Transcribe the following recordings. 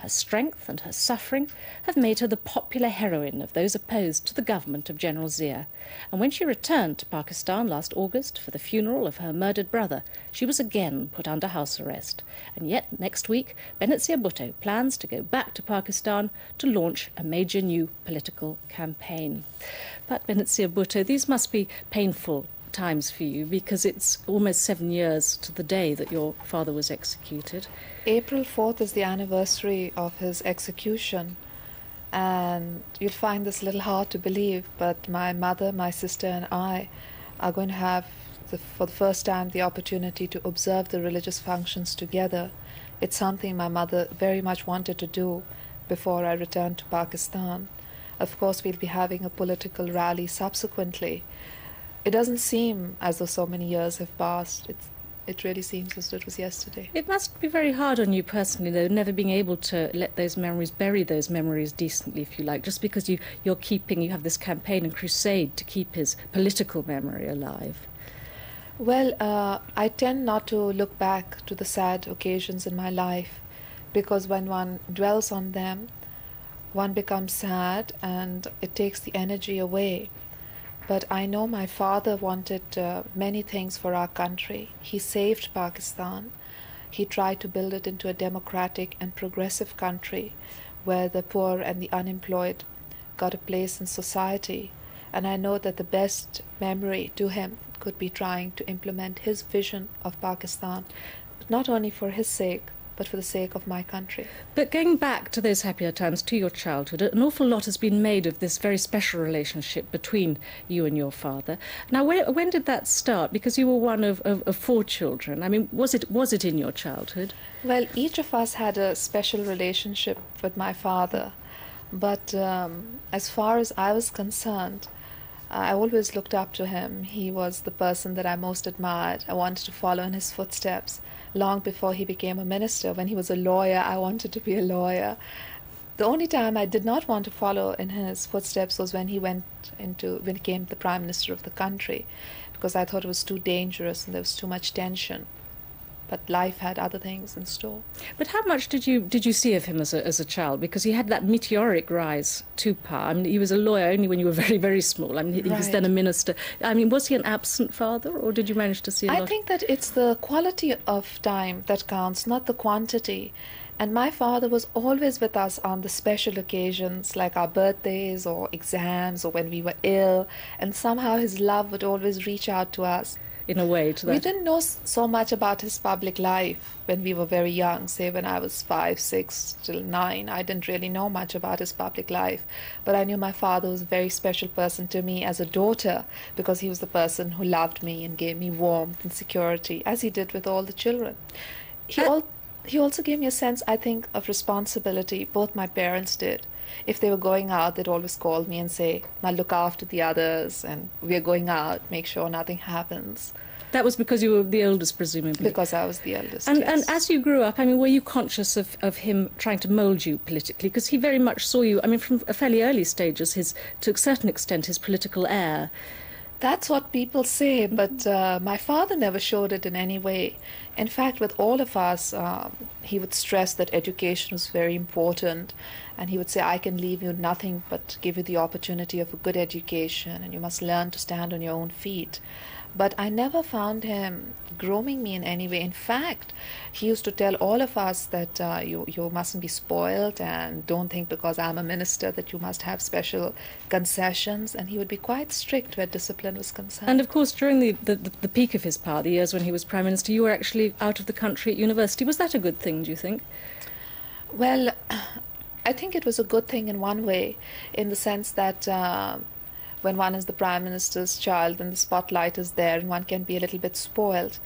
Her strength and her suffering have made her the popular heroine of those opposed to the government of General Zia. And when she returned to Pakistan last August for the funeral of her murdered brother, she was again put under house arrest. And yet, next week, Benazir Bhutto plans to go back to Pakistan to launch a major new political campaign. But Benazir Bhutto, these must be painful times for you, because it's almost 7 years to the day that your father was executed. April 4th is the anniversary of his execution, and you'll find this a little hard to believe, but my mother, my sister, and I are going to have, for the first time, the opportunity to observe the religious functions together. It's something my mother very much wanted to do before I returned to Pakistan. Of course, we'll be having a political rally subsequently. It doesn't seem as though so many years have passed. It really seems as though it was yesterday. It must be very hard on you personally, though, never being able to let those memories, bury those memories decently, if you like, just because you have this campaign and crusade to keep his political memory alive. Well, I tend not to look back to the sad occasions in my life, because when one dwells on them, one becomes sad and it takes the energy away. But I know my father wanted many things for our country. He saved Pakistan. He tried to build it into a democratic and progressive country where the poor and the unemployed got a place in society. And I know that the best memory to him could be trying to implement his vision of Pakistan, but not only for his sake, but for the sake of my country. But going back to those happier times, to your childhood, an awful lot has been made of this very special relationship between you and your father. Now, when did that start? Because you were one of 4 children. I mean, was it in your childhood? Well, each of us had a special relationship with my father. But as far as I was concerned, I always looked up to him. He was the person that I most admired. I wanted to follow in his footsteps. Long before he became a minister, when he was a lawyer, I wanted to be a lawyer. The only time I did not want to follow in his footsteps was when he became the prime minister of the country, because I thought it was too dangerous and there was too much tension. But life had other things in store. But how much did you see of him as a child? Because he had that meteoric rise to power. I mean, he was a lawyer only when you were very, very small. I mean, he was then a minister. I mean, was he an absent father, or did you manage to see a lot? I think that it's the quality of time that counts, not the quantity. And my father was always with us on the special occasions, like our birthdays or exams or when we were ill. And somehow his love would always reach out to us. In a way, to that. We didn't know so much about his public life when we were very young, say when I was 5, 6, till 9. I didn't really know much about his public life. But I knew my father was a very special person to me as a daughter, because he was the person who loved me and gave me warmth and security, as he did with all the children. He also gave me a sense, I think, of responsibility. Both my parents did. If they were going out, they'd always call me and say, now look after the others, and we're going out, make sure nothing happens. That was because you were the eldest, presumably? Because I was the eldest, and, yes. And as you grew up, I mean, were you conscious of him trying to mould you politically? Because he very much saw you, I mean, from a fairly early stage, as to a certain extent, his political heir. That's what people say, but my father never showed it in any way. In fact, with all of us, he would stress that education was very important, and he would say, I can leave you nothing but give you the opportunity of a good education, and you must learn to stand on your own feet. But I never found him grooming me in any way. In fact, he used to tell all of us that you mustn't be spoiled, and don't think because I'm a minister that you must have special concessions. And he would be quite strict where discipline was concerned. And of course, during the peak of his power, the years when he was prime minister, you were actually out of the country at university. Was that a good thing, do you think? Well, I think it was a good thing in one way, in the sense that when one is the Prime Minister's child and the spotlight is there and one can be a little bit spoiled.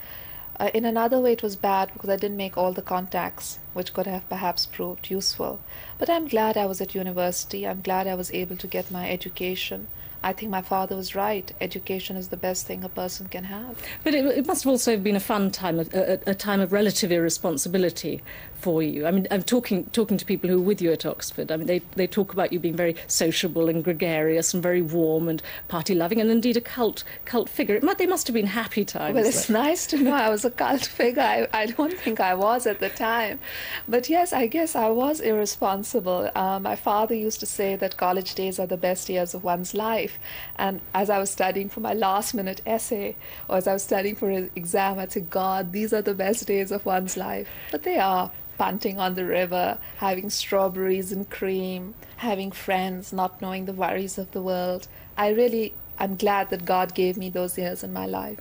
In another way, it was bad because I didn't make all the contacts, which could have perhaps proved useful. But I'm glad I was at university. I'm glad I was able to get my education. I think my father was right. Education is the best thing a person can have. But it must have also been a fun time, a time of relative irresponsibility for you. I mean, I'm talking to people who were with you at Oxford. I mean, they talk about you being very sociable and gregarious and very warm and party-loving, and indeed a cult figure. They must have been happy times. Well, it's nice to know I was a cult figure. I don't think I was at the time. But yes, I guess I was irresponsible. My father used to say that college days are the best years of one's life. And as I was studying for my last-minute essay, or as I was studying for an exam, I'd say, God, these are the best days of one's life. But they are. Punting on the river, having strawberries and cream, having friends, not knowing the worries of the world. I'm glad that God gave me those years in my life.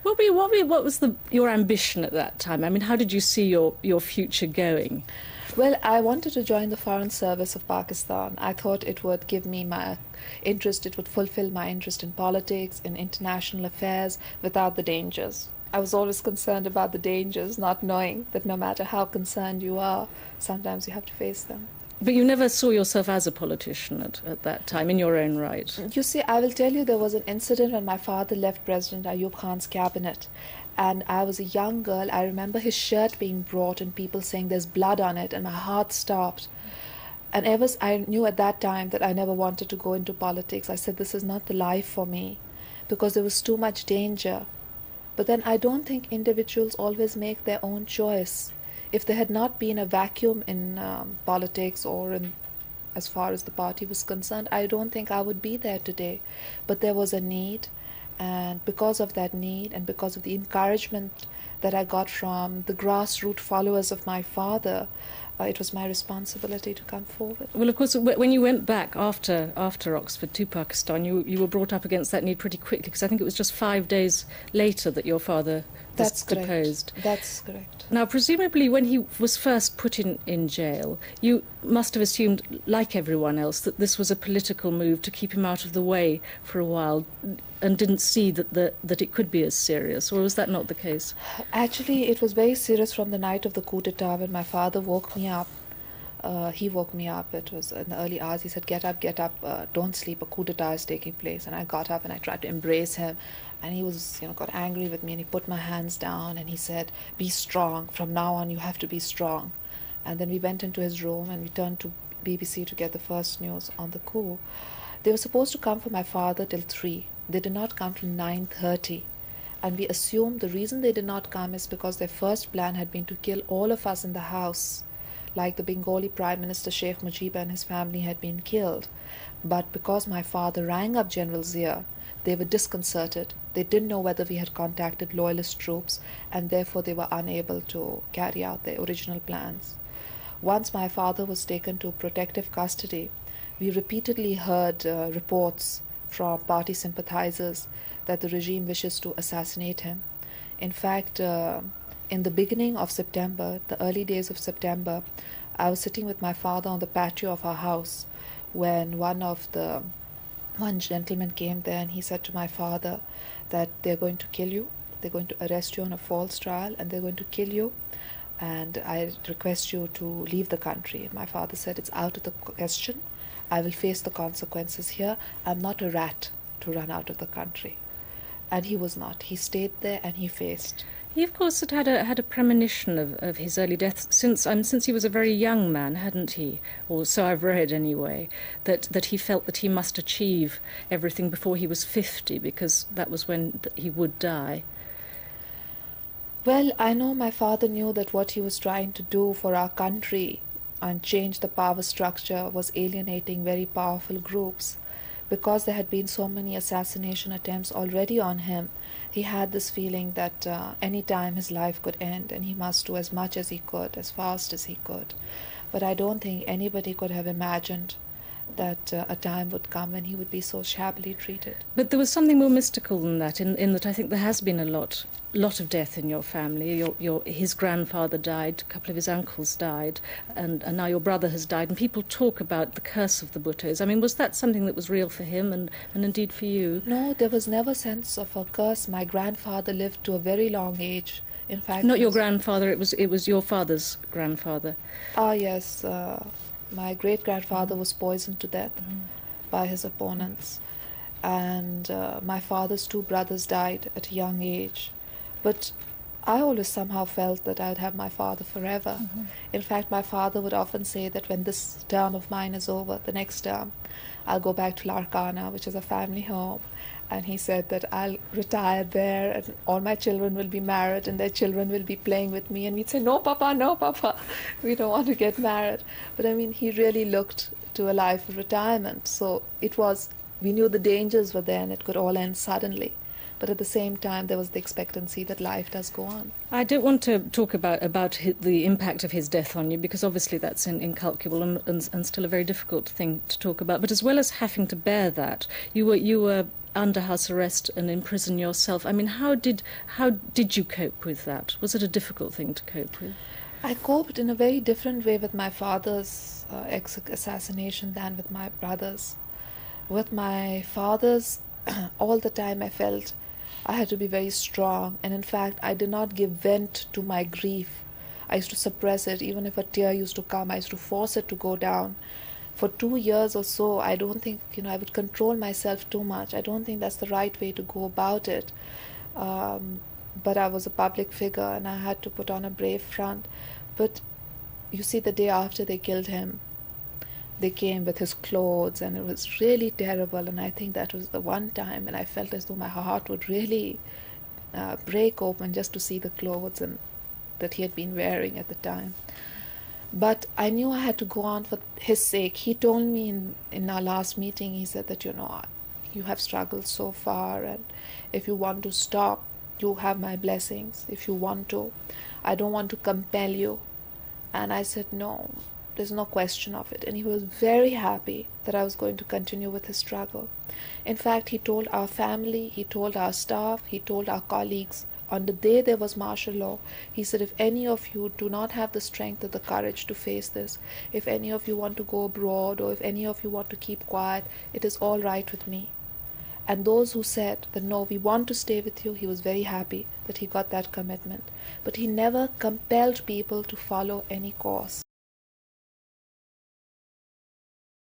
What was your ambition at that time? I mean, how did you see your future going? Well, I wanted to join the Foreign Service of Pakistan. I thought it would give me my interest, it would fulfill my interest in politics, in international affairs, without the dangers. I was always concerned about the dangers, not knowing that no matter how concerned you are, sometimes you have to face them. But you never saw yourself as a politician at that time, in your own right. You see, I will tell you, there was an incident when my father left President Ayub Khan's cabinet. And I was a young girl. I remember his shirt being brought and people saying there's blood on it, and my heart stopped. And I knew at that time that I never wanted to go into politics. I said, this is not the life for me, because there was too much danger. But then I don't think individuals always make their own choice. If there had not been a vacuum in politics or in, as far as the party was concerned, I don't think I would be there today. But there was a need, and because of that need and because of the encouragement that I got from the grassroots followers of my father, it was my responsibility to come forward. Well, of course, when you went back after Oxford to Pakistan, you were brought up against that need pretty quickly, because I think it was just 5 days later that your father was deposed. That's correct. Now, presumably, when he was first put in jail, you must have assumed, like everyone else, that this was a political move to keep him out of the way for a while, and didn't see that it could be as serious, or was that not the case? Actually, it was very serious from the night of the coup d'etat when my father woke me up. He woke me up. It was in the early hours. He said, get up, don't sleep, a coup d'etat is taking place. And I got up and I tried to embrace him. And he was, got angry with me, and he put my hands down and he said, be strong. From now on, you have to be strong. And then we went into his room and we turned to BBC to get the first news on the coup. They were supposed to come for my father till 3. They did not come till 9:30. And we assumed the reason they did not come is because their first plan had been to kill all of us in the house, like the Bengali Prime Minister Sheikh Mujib and his family had been killed. But because my father rang up General Zia, they were disconcerted. They didn't know whether we had contacted loyalist troops, and therefore they were unable to carry out their original plans. Once my father was taken to protective custody, we repeatedly heard reports from party sympathizers that the regime wishes to assassinate him. In fact, in the beginning of September, the early days of September, I was sitting with my father on the patio of our house when one gentleman came there, and he said to my father that they're going to kill you, they're going to arrest you on a false trial, and they're going to kill you, and I request you to leave the country. And my father said, it's out of the question. I will face the consequences here. I'm not a rat to run out of the country. And he was not. He stayed there and he faced. He, of course, had a premonition of his early death since he was a very young man, hadn't he? Or so I've read anyway, that he felt that he must achieve everything before he was 50, because that was when he would die. Well, I know my father knew that what he was trying to do for our country and change the power structure was alienating very powerful groups. Because there had been so many assassination attempts already on him, he had this feeling that any time his life could end, and he must do as much as he could, as fast as he could. But I don't think anybody could have imagined that a time would come when he would be so shabbily treated. But there was something more mystical than that, in that I think there has been a lot of death in your family. His grandfather died, a couple of his uncles died, and now your brother has died, and people talk about the curse of the Bhuttos. I mean, was that something that was real for him and indeed for you? No, there was never sense of a curse. My grandfather lived to a very long age. In fact, not your grandfather, it was your father's grandfather. Ah, yes. My great-grandfather was poisoned to death by his opponents. and my father's two brothers died at a young age. But I always somehow felt that I'd have my father forever. Mhm. In fact, my father would often say that when this term of mine is over, the next term, I'll go back to Larkana, which is a family home. And he said that I'll retire there and all my children will be married and their children will be playing with me. And we'd say, no, Papa, no, Papa, we don't want to get married. But I mean, he really looked to a life of retirement. So it was, we knew the dangers were there and it could all end suddenly. But at the same time, there was the expectancy that life does go on. I don't want to talk about the impact of his death on you, because obviously that's incalculable and still a very difficult thing to talk about. But as well as having to bear that, you were under house arrest and in prison yourself. I mean, how did you cope with that? Was it a difficult thing to cope with? I coped in a very different way with my father's assassination than with my brother's. With my father's, all the time I felt I had to be very strong, and in fact, I did not give vent to my grief. I used to suppress it. Even if a tear used to come, I used to force it to go down. For 2 years or so, I don't think, I would control myself too much. I don't think that's the right way to go about it. But I was a public figure and I had to put on a brave front. But you see, the day after they killed him, they came with his clothes and it was really terrible. And I think that was the one time and I felt as though my heart would really break open just to see the clothes and that he had been wearing at the time. But I knew I had to go on for his sake. He told me in our last meeting, he said that, you have struggled so far, and if you want to stop, you have my blessings. If you want to, I don't want to compel you. And I said, no, there's no question of it. And he was very happy that I was going to continue with his struggle. In fact, he told our family, he told our staff, he told our colleagues, on the day there was martial law, he said, if any of you do not have the strength or the courage to face this, if any of you want to go abroad or if any of you want to keep quiet, it is all right with me. And those who said that no, we want to stay with you, he was very happy that he got that commitment. But he never compelled people to follow any course.